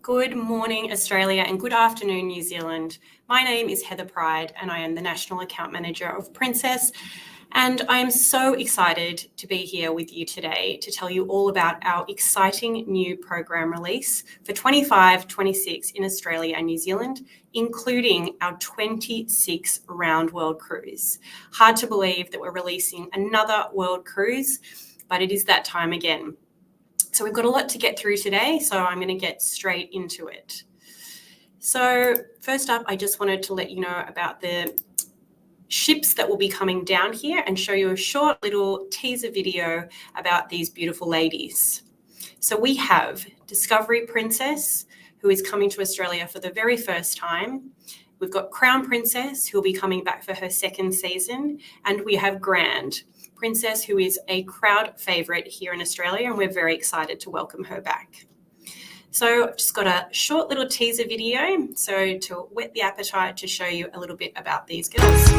Good morning, Australia, and good afternoon, New Zealand. My name is Heather Pryde, and I am the National Account Manager of Princess. And I am so excited to be here with you today to tell you all about our exciting new program release for 25-26 in Australia and New Zealand, including our 26 round world cruise. Hard to believe that we're releasing another world cruise, but it is that time again. So we've got a lot to get through today, so I'm going to get straight into it. So first up, I just wanted to let you know about the ships that will be coming down here and show you a short little teaser video about these beautiful ladies. So we have Discovery Princess, who is coming to Australia for the very first time. We've got Crown Princess, who will be coming back for her second season, and we have Grand Princess, who is a crowd favourite here in Australia, and we're very excited to welcome her back. So I've just got a short little teaser video, so to whet the appetite to show you a little bit about these girls.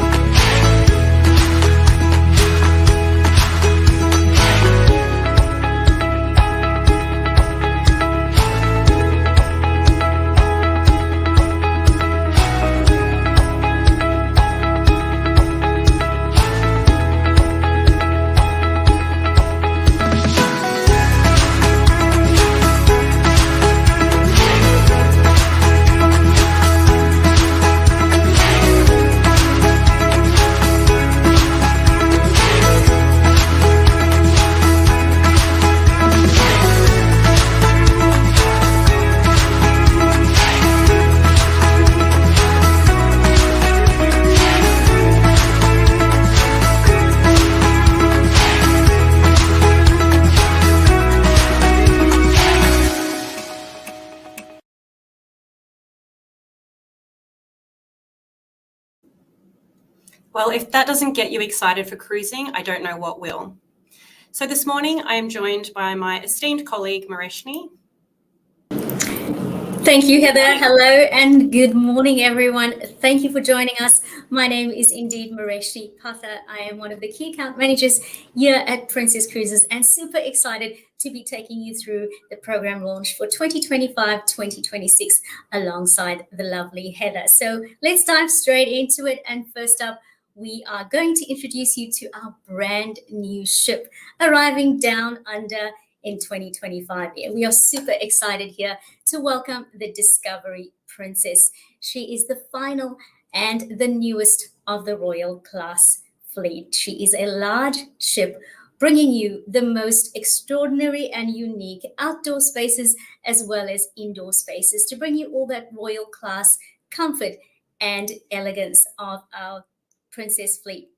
Well, if that doesn't get you excited for cruising, I don't know what will. So this morning, I am joined by my esteemed colleague, Moreshnie. Thank you, Heather. Hello and good morning, everyone. Thank you for joining us. My name is indeed Moreshnie Patha. I am one of the key account managers here at Princess Cruises and super excited to be taking you through the program launch for 2025-2026 alongside the lovely Heather. So let's dive straight into it. And first up, we are going to introduce you to our brand new ship arriving down under in 2025. We are super excited here to welcome the Discovery Princess. She is the final and the newest of the Royal Class fleet. She is a large ship bringing you the most extraordinary and unique outdoor spaces as well as indoor spaces to bring you all that Royal Class comfort and elegance of our Princess fleet.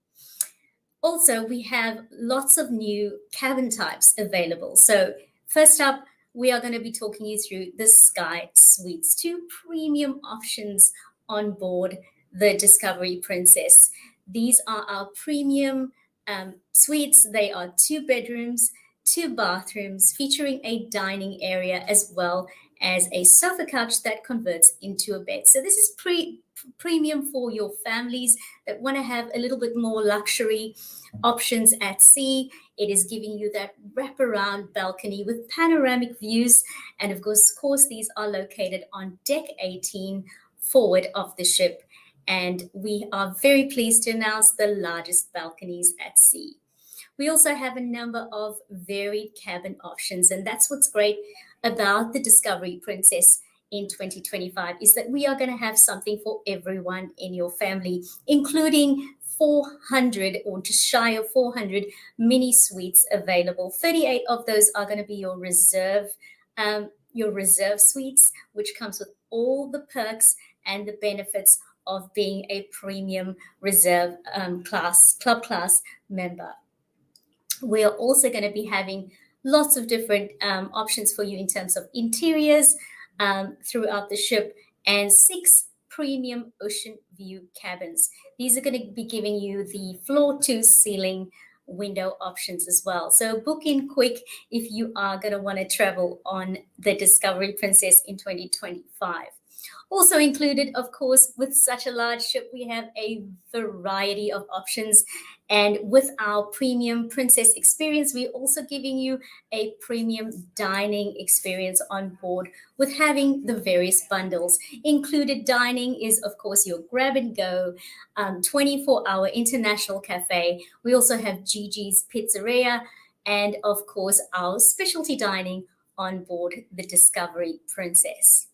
Also, we have lots of new cabin types available. So first up, we are going to be talking you through the Sky Suites, two premium options on board the Discovery Princess. These are our premium suites. They are 2 bedrooms, 2 bathrooms, featuring a dining area as well as a sofa couch that converts into a bed. So this is premium for your families that want to have a little bit more luxury options at sea. It is giving you that wraparound balcony with panoramic views. And of course, these are located on deck 18 forward of the ship. And we are very pleased to announce the largest balconies at sea. We also have a number of varied cabin options, and that's what's great about the Discovery Princess in 2025 is that we are going to have something for everyone in your family, including 400 or just shy of 400 mini suites available. 38 of those are going to be your reserve suites, which comes with all the perks and the benefits of being a premium reserve club class member. We are also going to be having lots of different options for you in terms of interiors throughout the ship and 6 premium ocean view cabins. These are going to be giving you the floor to ceiling window options as well. So book in quick if you are going to want to travel on the Discovery Princess in 2025. Also included, of course, with such a large ship, we have a variety of options. And with our premium Princess experience, we're also giving you a premium dining experience on board with having the various bundles. Included dining is, of course, your grab and go 24-hour international cafe. We also have Gigi's Pizzeria, and of course, our specialty dining on board the Discovery Princess.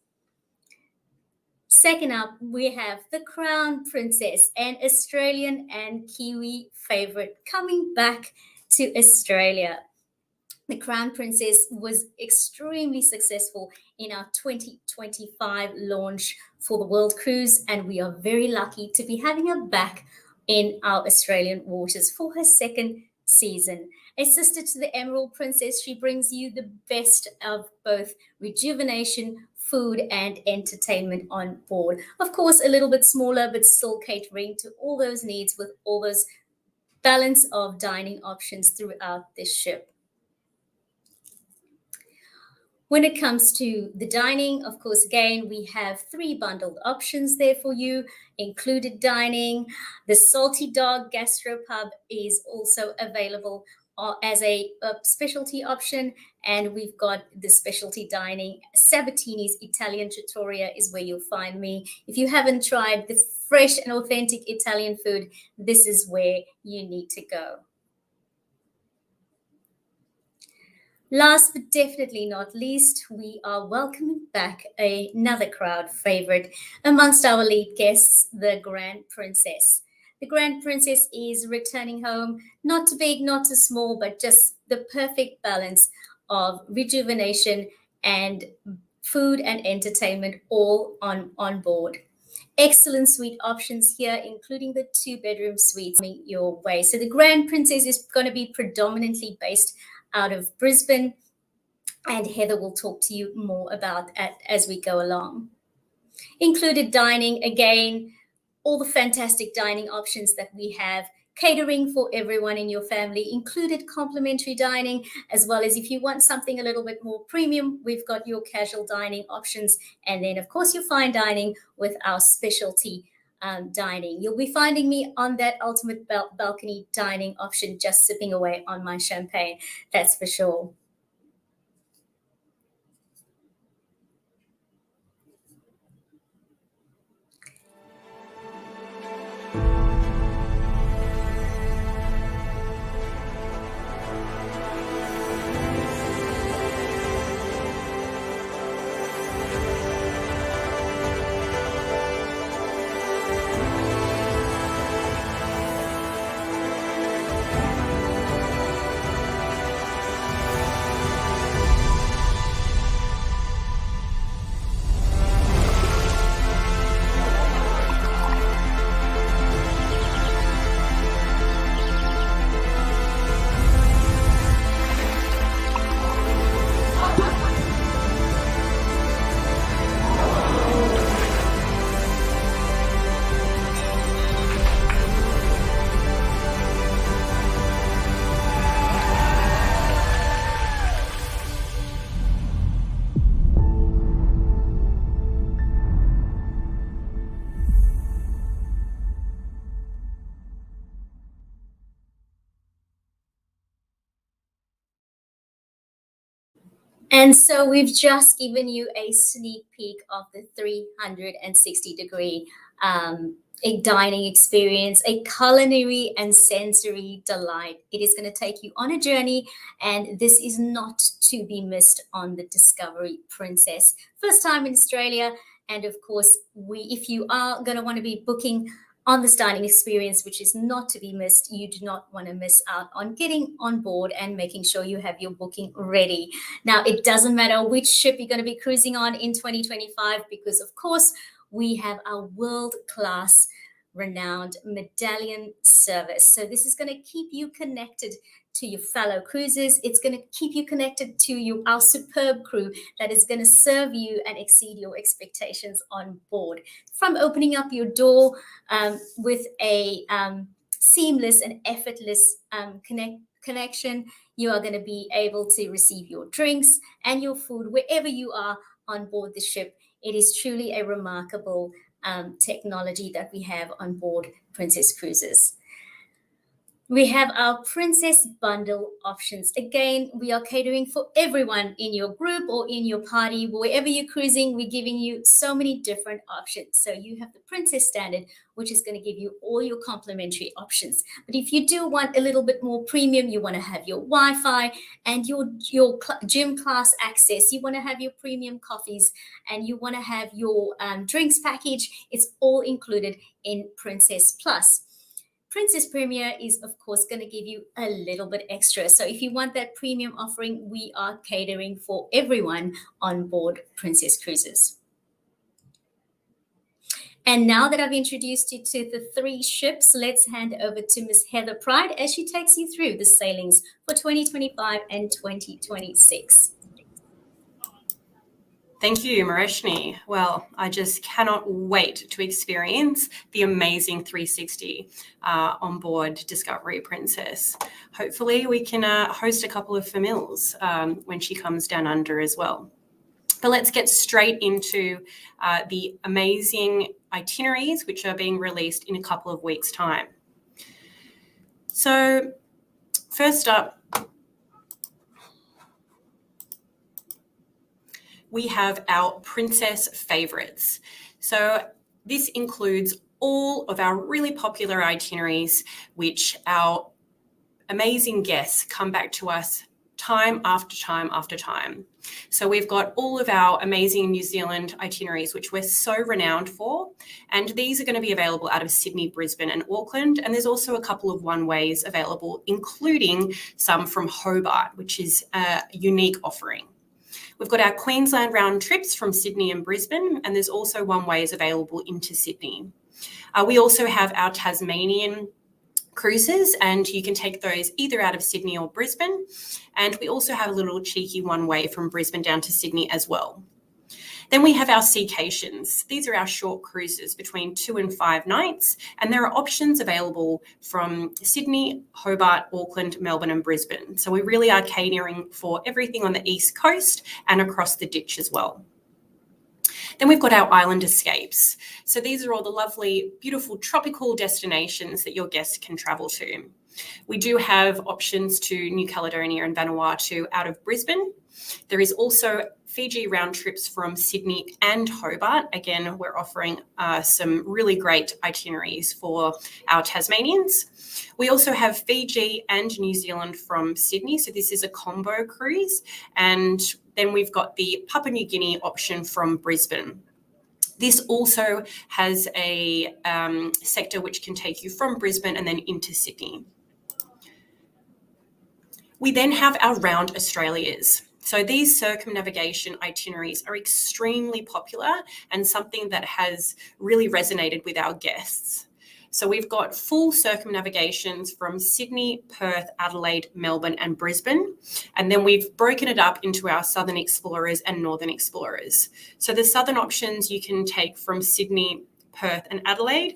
Second up, we have the Crown Princess, an Australian and Kiwi favorite coming back to Australia. The Crown Princess was extremely successful in our 2025 launch for the World Cruise, and we are very lucky to be having her back in our Australian waters for her second season. A sister to the Emerald Princess, she brings you the best of both rejuvenation, food, and entertainment on board. Of course, a little bit smaller, but still catering to all those needs with all those balance of dining options throughout this ship. When it comes to the dining, of course, again, we have 3 bundled options there for you. Included dining. The Salty Dog Gastropub is also available as a specialty option. And we've got the specialty dining. Sabatini's Italian Trattoria is where you'll find me. If you haven't tried the fresh and authentic Italian food, this is where you need to go. Last but definitely not least, we are welcoming back another crowd favorite amongst our lead guests, the Grand Princess. The Grand Princess is returning home, not too big, not too small, but just the perfect balance of rejuvenation and food and entertainment all on board. Excellent suite options here, including the 2-bedroom suites coming your way. So the Grand Princess is going to be predominantly based out of Brisbane, and Heather will talk to you more about that as we go along. Included dining, again, all the fantastic dining options that we have, catering for everyone in your family, included complimentary dining, as well as if you want something a little bit more premium, we've got your casual dining options, and then of course your fine dining with our specialty dining. You'll be finding me on that ultimate balcony dining option, just sipping away on my champagne, that's for sure. And so we've just given you a sneak peek of the 360-degree a dining experience, a culinary and sensory delight. It is going to take you on a journey, and this is not to be missed on the Discovery Princess. First time in Australia, and of course, if you are going to want to be booking on this dining experience, which is not to be missed, you do not want to miss out on getting on board and making sure you have your booking ready. Now, it doesn't matter which ship you're going to be cruising on in 2025, because of course, we have our world-class renowned medallion service. So this is going to keep you connected to your fellow cruisers. It's going to keep you connected to our superb crew that is going to serve you and exceed your expectations on board. From opening up your door with a seamless and effortless connection, you are going to be able to receive your drinks and your food wherever you are on board the ship It is truly a remarkable technology that we have on board Princess Cruises. We have our Princess Bundle options. Again, we are catering for everyone in your group or in your party. Wherever you're cruising, we're giving you so many different options. So you have the Princess Standard, which is going to give you all your complimentary options. But if you do want a little bit more premium, you want to have your Wi-Fi and your gym class access, you want to have your premium coffees, and you want to have your drinks package, it's all included in Princess Plus. Princess Premier is, of course, going to give you a little bit extra. So if you want that premium offering, we are catering for everyone on board Princess Cruises. And now that I've introduced you to the 3 ships, let's hand over to Miss Heather Pryde as she takes you through the sailings for 2025 and 2026. Thank you, Moreshnie. Well, I just cannot wait to experience the amazing 360 on board Discovery Princess. Hopefully we can host a couple of familiars when she comes down under as well. But let's get straight into the amazing itineraries which are being released in a couple of weeks' time. So first up, we have our Princess favorites. So this includes all of our really popular itineraries, which our amazing guests come back to us time after time after time. So we've got all of our amazing New Zealand itineraries, which we're so renowned for. And these are going to be available out of Sydney, Brisbane and Auckland. And there's also a couple of one-ways available, including some from Hobart, which is a unique offering. We've got our Queensland round trips from Sydney and Brisbane, and there's also one-ways available into Sydney. We also have our Tasmanian cruises, and you can take those either out of Sydney or Brisbane. And we also have a little cheeky one-way from Brisbane down to Sydney as well. Then we have our Seacations. These are our short cruises between 2 and 5 nights, and there are options available from Sydney, Hobart, Auckland, Melbourne and Brisbane. So we really are catering for everything on the East Coast and across the ditch as well. Then we've got our island escapes. So these are all the lovely, beautiful tropical destinations that your guests can travel to. We do have options to New Caledonia and Vanuatu out of Brisbane. There is also Fiji round trips from Sydney and Hobart. Again, we're offering some really great itineraries for our Tasmanians. We also have Fiji and New Zealand from Sydney. So this is a combo cruise. And then we've got the Papua New Guinea option from Brisbane. This also has a sector which can take you from Brisbane and then into Sydney. We then have our round Australias. So these circumnavigation itineraries are extremely popular and something that has really resonated with our guests. So we've got full circumnavigations from Sydney, Perth, Adelaide, Melbourne and Brisbane. And then we've broken it up into our Southern Explorers and Northern Explorers. So the Southern options you can take from Sydney, Perth and Adelaide,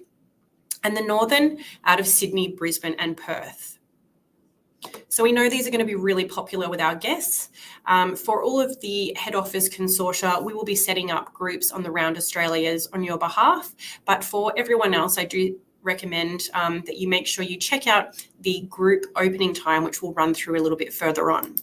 and the Northern out of Sydney, Brisbane and Perth. So we know these are going to be really popular with our guests. For all of the head office consortia, we will be setting up groups on the Round Australias on your behalf. But for everyone else, I do recommend that you make sure you check out the group opening time, which we'll run through a little bit further on.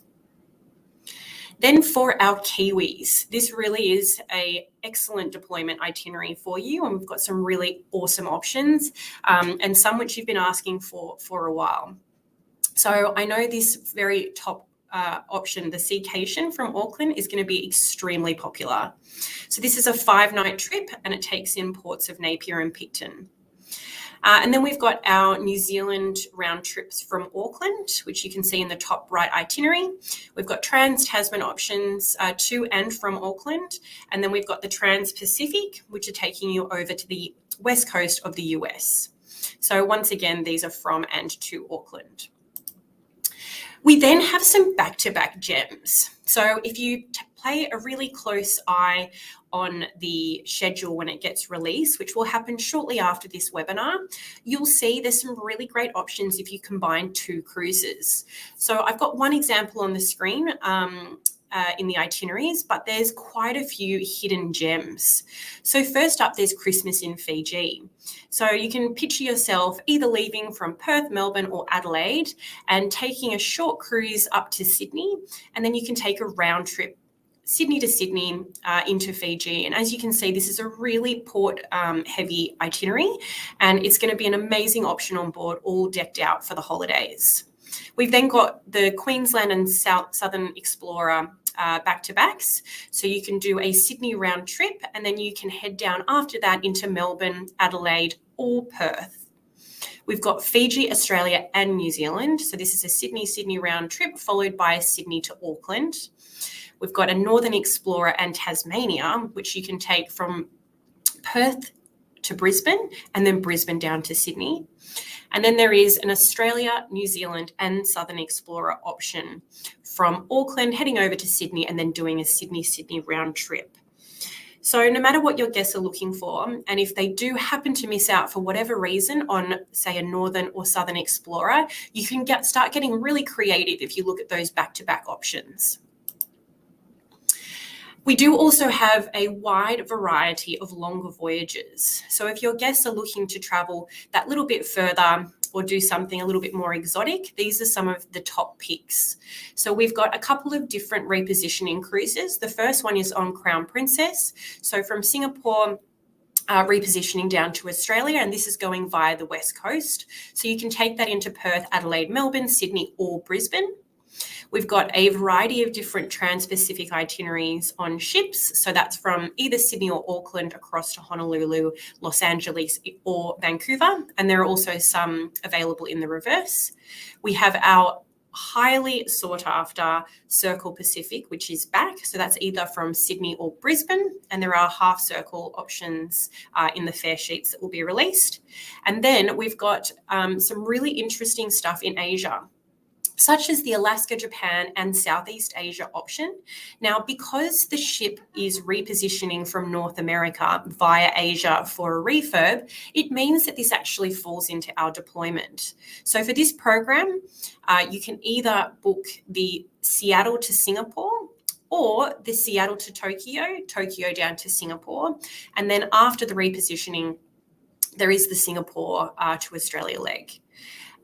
Then for our Kiwis, this really is an excellent deployment itinerary for you, and we've got some really awesome options and some which you've been asking for a while. So I know this very top option, the Seacation from Auckland, is going to be extremely popular. So this is a 5-night trip and it takes in ports of Napier and Picton. And then we've got our New Zealand round trips from Auckland, which you can see in the top right itinerary. We've got Trans-Tasman options to and from Auckland. And then we've got the Trans-Pacific, which are taking you over to the west coast of the US. So once again, these are from and to Auckland. We then have some back-to-back gems. So if you play a really close eye on the schedule when it gets released, which will happen shortly after this webinar, you'll see there's some really great options if you combine 2 cruises. So I've got one example on the screen in the itineraries, but there's quite a few hidden gems. So first up, there's Christmas in Fiji. So you can picture yourself either leaving from Perth, Melbourne or Adelaide and taking a short cruise up to Sydney, and then you can take a round trip Sydney to Sydney into Fiji. And as you can see, this is a really port heavy itinerary, and it's going to be an amazing option on board, all decked out for the holidays. We've then got the Queensland and Southern Explorer back-to-backs. So you can do a Sydney round trip, and then you can head down after that into Melbourne, Adelaide or Perth. We've got Fiji, Australia and New Zealand. So this is a Sydney round trip followed by Sydney to Auckland. We've got a Northern Explorer and Tasmania, which you can take from Perth to Brisbane and then Brisbane down to Sydney. And then there is an Australia, New Zealand and Southern Explorer option from Auckland heading over to Sydney and then doing a Sydney round trip. So no matter what your guests are looking for, and if they do happen to miss out for whatever reason on, say, a Northern or Southern Explorer, you can start getting really creative if you look at those back-to-back options. We do also have a wide variety of longer voyages. So if your guests are looking to travel that little bit further or do something a little bit more exotic, these are some of the top picks. So we've got a couple of different repositioning cruises. The first one is on Crown Princess. So from Singapore, repositioning down to Australia, and this is going via the West Coast. So you can take that into Perth, Adelaide, Melbourne, Sydney or Brisbane. We've got a variety of different trans-Pacific itineraries on ships. So that's from either Sydney or Auckland across to Honolulu, Los Angeles or Vancouver. And there are also some available in the reverse. We have our highly sought after Circle Pacific, which is back. So that's either from Sydney or Brisbane. And there are half circle options in the fare sheets that will be released. And then we've got some really interesting stuff in Asia, such as the Alaska, Japan and Southeast Asia option. Now, because the ship is repositioning from North America via Asia for a refurb, it means that this actually falls into our deployment. So for this program, you can either book the Seattle to Singapore or the Seattle to Tokyo, Tokyo down to Singapore. And then after the repositioning, there is the Singapore to Australia leg.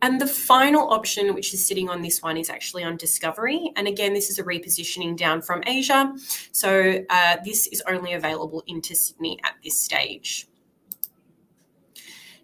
And the final option, which is sitting on this one, is actually on Discovery. And again, this is a repositioning down from Asia. So this is only available into Sydney at this stage.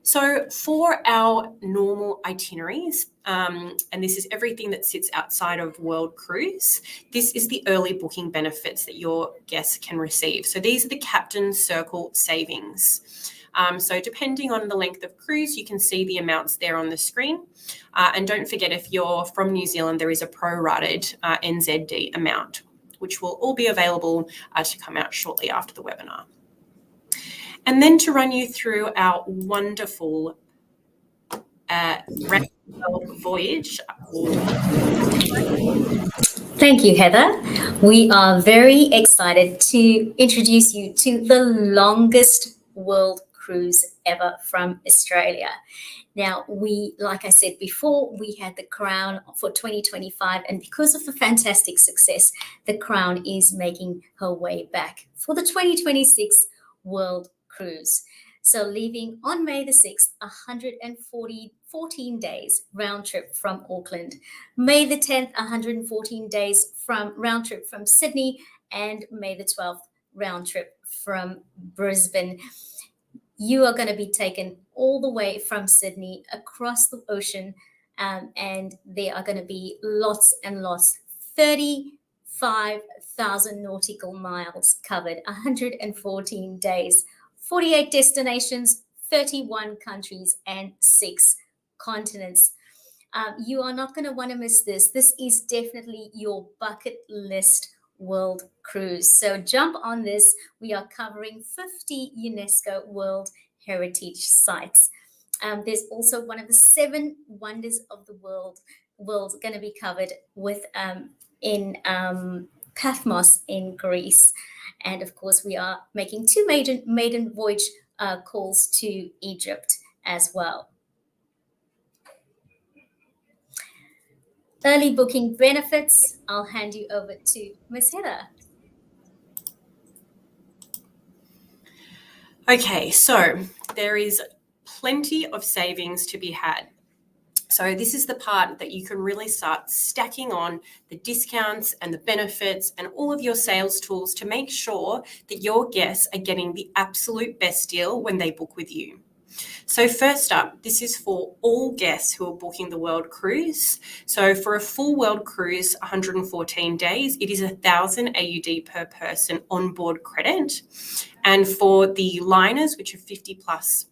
So for our normal itineraries, and this is everything that sits outside of World Cruise, this is the early booking benefits that your guests can receive. So these are the Captain's Circle savings. So depending on the length of cruise, you can see the amounts there on the screen. And don't forget, if you're from New Zealand, there is a prorated NZD amount, which will all be available to come out shortly after the webinar. And then to run you through our wonderful voyage. Thank you, Heather. We are very excited to introduce you to the longest world cruise ever from Australia. Now, like I said before, we had the Crown for 2025, and because of the fantastic success, the Crown is making her way back for the 2026 World Cruise. So leaving on May the 6th, 14 days round trip from Auckland. May the 10th, 114 days round trip from Sydney, and May the 12th, round trip from Brisbane. You are going to be taken all the way from Sydney across the ocean, and there are going to be lots and lots, 35,000 nautical miles covered, 114 days, 48 destinations, 31 countries, and 6 continents. You are not going to want to miss this. This is definitely your bucket list world cruise. So jump on this. We are covering 50 UNESCO World Heritage Sites. There's also one of the 7 wonders of the world going to be covered with in Paphos in Greece. And of course, we are making 2 maiden voyage calls to Egypt as well. early booking benefits, I'll hand you over to Miss Heather. Okay, so there is plenty of savings to be had. So this is the part that you can really start stacking on the discounts and the benefits and all of your sales tools to make sure that your guests are getting the absolute best deal when they book with you. So first up, this is for all guests who are booking the World Cruise. So for a full World Cruise, 114 days, it is 1,000 AUD per person onboard credit. And for the liners, which are 50 plus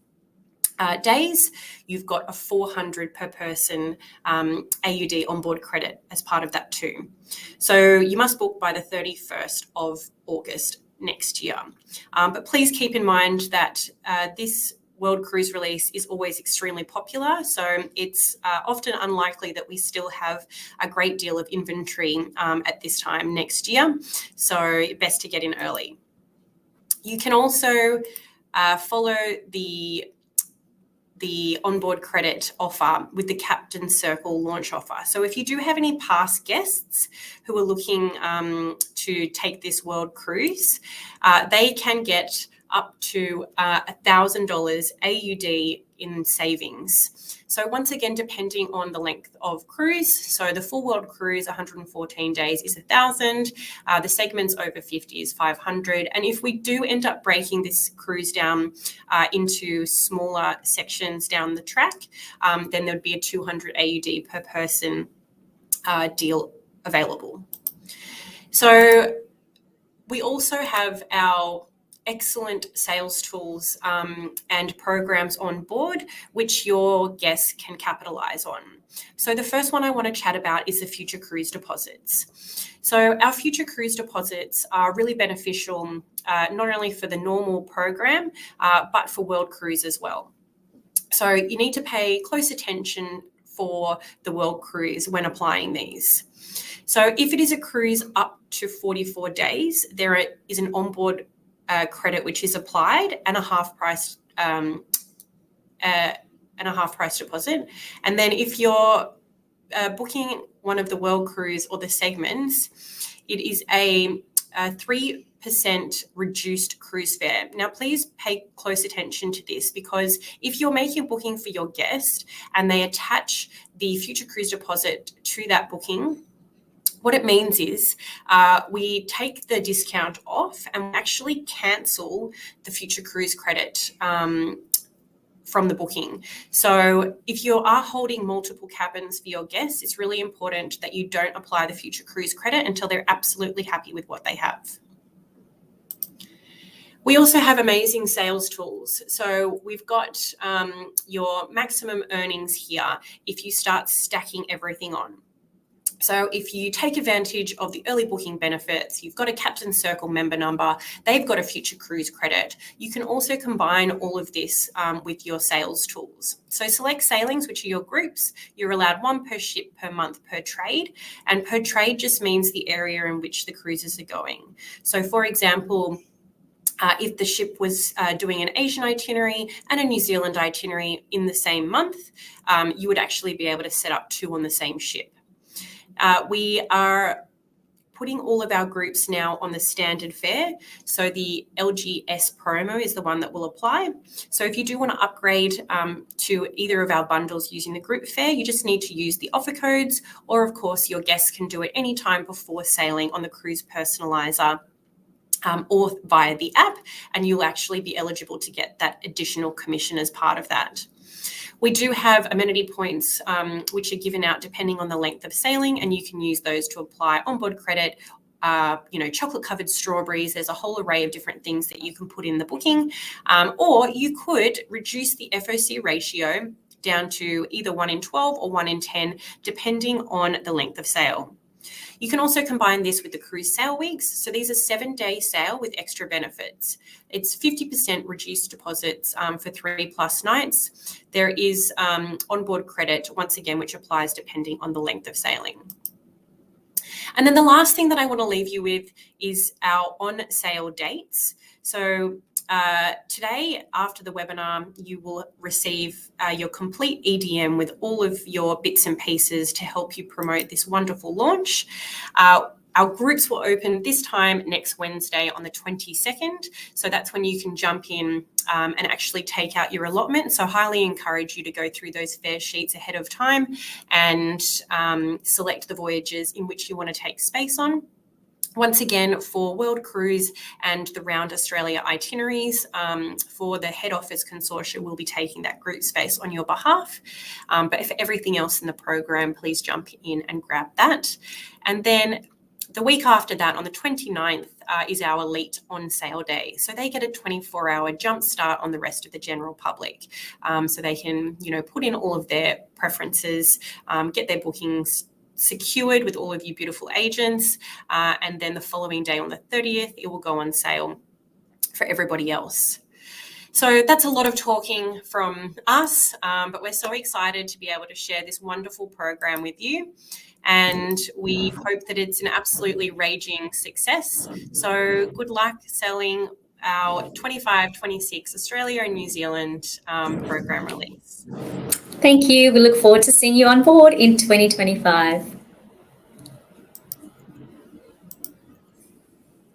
days, you've got a 400 per person AUD onboard credit as part of that too. So you must book by the 31st of August next year. But please keep in mind that this World Cruise release is always extremely popular, so it's often unlikely that we still have a great deal of inventory at this time next year, so best to get in early. You can also follow the onboard credit offer with the Captain Circle launch offer. So if you do have any past guests who are looking to take this World Cruise, they can get up to $1,000 AUD in savings. So once again, depending on the length of cruise, so the full World Cruise, 114 days, is 1,000. The segments over 50 is 500. And if we do end up breaking this cruise down into smaller sections down the track, then there'd be a 200 AUD per person deal available. So we also have our excellent sales tools and programs on board, which your guests can capitalize on. So the first one I want to chat about is the future cruise deposits. So our future cruise deposits are really beneficial, not only for the normal program, but for World Cruise as well. So you need to pay close attention for the World Cruise when applying these. So if it is a cruise up to 44 days, there is an onboard credit which is applied and a half price deposit. And then if you're booking one of the World Cruise or the segments, it is a 3% reduced cruise fare. Now, please pay close attention to this, because if you're making a booking for your guest and they attach the future cruise deposit to that booking, what it means is we take the discount off and actually cancel the future cruise credit from the booking. So if you are holding multiple cabins for your guests, it's really important that you don't apply the future cruise credit until they're absolutely happy with what they have. We also have amazing sales tools. So we've got your maximum earnings here if you start stacking everything on. So if you take advantage of the early booking benefits, you've got a Captain Circle member number, they've got a future cruise credit. You can also combine all of this with your sales tools. So select sailings, which are your groups. You're allowed one per ship per month per trade. And per trade just means the area in which the cruises are going. So for example, if the ship was doing an Asian itinerary and a New Zealand itinerary in the same month, you would actually be able to set up two on the same ship. We are putting all of our groups now on the standard fare. So the LGS promo is the one that will apply. So if you do want to upgrade to either of our bundles using the group fare, you just need to use the offer codes, or of course your guests can do it anytime before sailing on the cruise personalizer or via the app, and you'll actually be eligible to get that additional commission as part of that. We do have amenity points which are given out depending on the length of sailing, and you can use those to apply onboard credit, chocolate covered strawberries. There's a whole array of different things that you can put in the booking, or you could reduce the FOC ratio down to either 1 in 12 or 1 in 10, depending on the length of sail. You can also combine this with the cruise sail weeks. So these are 7-day sail with extra benefits. It's 50% reduced deposits for 3+ nights. There is onboard credit, once again, which applies depending on the length of sailing. And then the last thing that I want to leave you with is our on sale dates. So today, after the webinar, you will receive your complete EDM with all of your bits and pieces to help you promote this wonderful launch. Our groups will open this time next Wednesday on the 22nd. So that's when you can jump in and actually take out your allotment. So highly encourage you to go through those fare sheets ahead of time and select the voyages in which you want to take space on. Once again, for World Cruise and the Round Australia itineraries, for the head office consortia, we'll be taking that group space on your behalf. But for everything else in the program, please jump in and grab that. And then the week after that, on the 29th, is our elite on sale day. So they get a 24-hour jump start on the rest of the general public. So they can, put in all of their preferences, get their bookings secured with all of you beautiful agents, and then the following day on the 30th, it will go on sale for everybody else. So that's a lot of talking from us, but we're so excited to be able to share this wonderful program with you. And we hope that it's an absolutely raging success. So good luck selling our 25-26 Australia and New Zealand program release. Thank you. We look forward to seeing you on board in 2025.